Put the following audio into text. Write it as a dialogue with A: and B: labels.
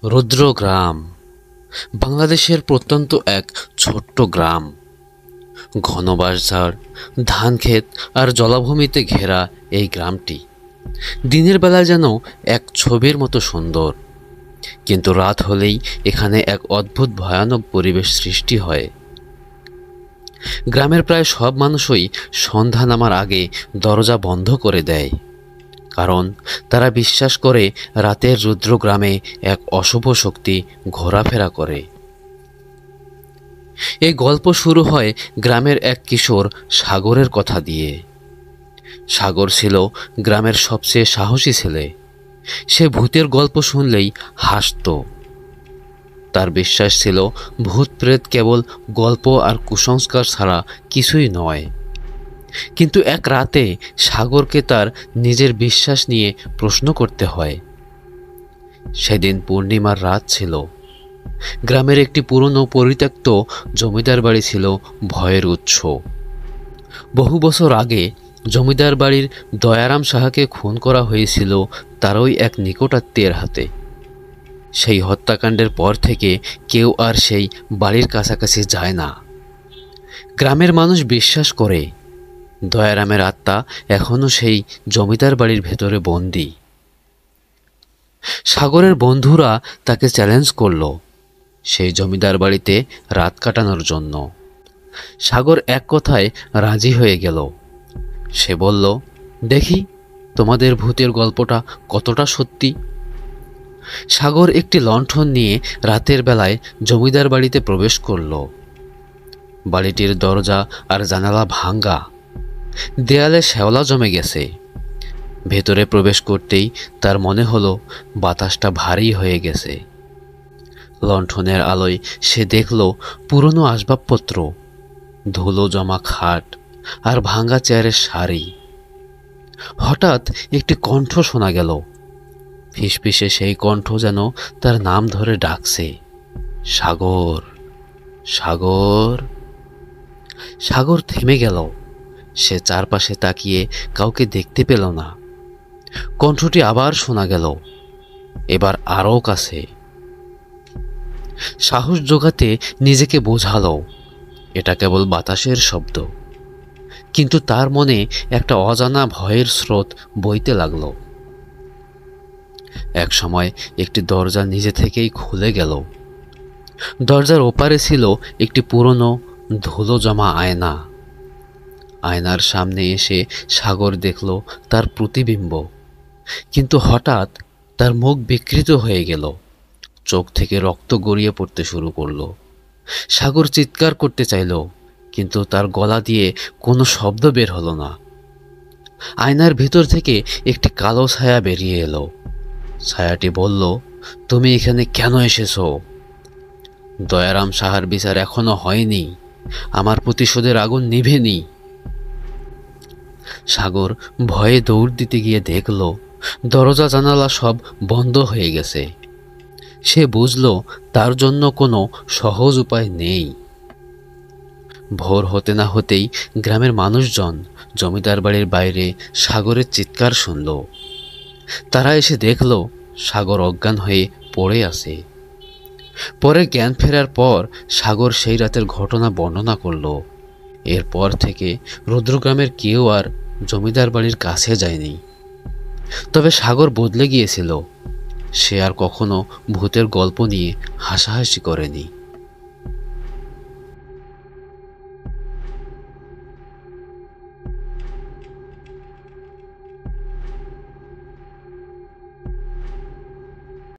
A: রুদ্র গ্রাম বাংলাদেশের প্রত্যন্ত এক ছোট্ট গ্রাম। ঘন বাঁশঝাড়, ধান ক্ষেত আর জলাভূমিতে ঘেরা এই গ্রামটি দিনের বেলায় যেন এক ছবির মতো সুন্দর, কিন্তু রাত হলেই এখানে এক অদ্ভুত ভয়ানক পরিবেশ সৃষ্টি হয়। গ্রামের প্রায় সব মানুষই সন্ধ্যা নামার আগে দরজা বন্ধ করে দেয়, কারণ তারা বিশ্বাস করে রাতের রুদ্র গ্রামে এক অশুভ শক্তি ঘোরাফেরা করে। এই গল্প শুরু হয় গ্রামের এক কিশোর সাগরের কথা দিয়ে। সাগর ছিল গ্রামের সবচেয়ে সাহসী ছেলে। সে ভূতের গল্প শুনলেই হাসত। তার বিশ্বাস ছিল ভূত প্রেত কেবল গল্প আর কুসংস্কার ছাড়া কিছুই নয়। কিন্তু এক রাতে সাগরকে তার নিজের বিশ্বাস নিয়ে প্রশ্ন করতে হয়। সেদিন পূর্ণিমার রাত ছিল। গ্রামের একটি পুরনো পরিত্যক্ত জমিদার বাড়ি ছিল ভয়ের উৎস। বহু বছর আগে জমিদার বাড়ির দয়ারাম সাহাকে খুন করা হয়েছিল তারই এক নিকটাত্মীয়ের হাতে। সেই হত্যাকাণ্ডের পর থেকে কেউ আর সেই বাড়ির কাছাকাছি যায় না। গ্রামের মানুষ বিশ্বাস করে দয়ারামের আত্মা এখনও সেই জমিদার বাড়ির ভেতরে বন্দী। সাগরের বন্ধুরা তাকে চ্যালেঞ্জ করল সেই জমিদার বাড়িতে রাত কাটানোর জন্য। সাগর এক কথায় রাজি হয়ে গেল। সে বলল, দেখি তোমাদের ভূতের গল্পটা কতটা সত্যি। সাগর একটি লণ্ঠন নিয়ে রাতের বেলায় জমিদার বাড়িতে প্রবেশ করল। বাড়িটির দরজা আর জানালা ভাঙ্গা, দেয়ালে শ্যাওলা জমে গেছে। ভেতরে প্রবেশ করতেই তার মনে হলো বাতাসটা ভারী হয়ে গেছে। লণ্ঠনের আলোয় সে দেখল পুরনো আসবাবপত্র, ধুলো জমা খাট আর ভাঙ্গা চেয়ারের সারি। হঠাৎ একটি কণ্ঠ শোনা গেল। ফিসফিসে সেই কণ্ঠ যেন তার নাম ধরে ডাকছে, সাগর, সাগর। সাগর থেমে গেল। সে চারপাশে তাকিয়ে কাউকে দেখতে পেল না। কণ্ঠটি আবার শোনা গেল, এবার আরও কাছে। সাহস জোগাতে নিজেকে বোঝালো এটা কেবল বাতাসের শব্দ, কিন্তু তার মনে একটা অজানা ভয়ের স্রোত বইতে লাগল। এক সময় একটি দরজা নিজে থেকেই খুলে গেল। দরজার ওপারে ছিল একটি পুরনো ধুলো জমা আয়না। আয়নার সামনে এসে সাগর দেখল তার প্রতিবিম্ব, কিন্তু হঠাৎ তার মুখ বিকৃত হয়ে গেল। চোখ থেকে রক্ত গড়িয়ে পড়তে শুরু করলো। সাগর চিৎকার করতে চাইল, কিন্তু তার গলা দিয়ে কোনো শব্দ বের হলো না। আয়নার ভিতর থেকে একটি কালো ছায়া বেরিয়ে এলো। ছায়াটি বলল, তুমি এখানে কেন এসেছো? দয়ারাম সাহার বিচার এখনো হয়নি, আমার প্রতিশোধের আগুন নিভেনি। সাগর ভয়ে দৌড় দিতে গিয়ে দেখল দরজা জানালা সব বন্ধ হয়ে গেছে। সে বুঝল তার জন্য কোনো সহজ উপায় নেই। ভোর হতে না হতেই গ্রামের মানুষজন জমিদার বাড়ির বাইরে সাগরের চিৎকার শুনল। তারা এসে দেখল সাগর অজ্ঞান হয়ে পড়ে আছে। পরে জ্ঞান ফেরার পর সাগর সেই রাতের ঘটনা বর্ণনা করল। এরপর থেকে রুদ্রগ্রামের কেউ আর জমিদার বাড়ির কাছে যায়নি। তবে সাগর বদলে গিয়েছিল। সে আর কখনো ভূতের গল্প নিয়ে হাসাহাসি করেনি।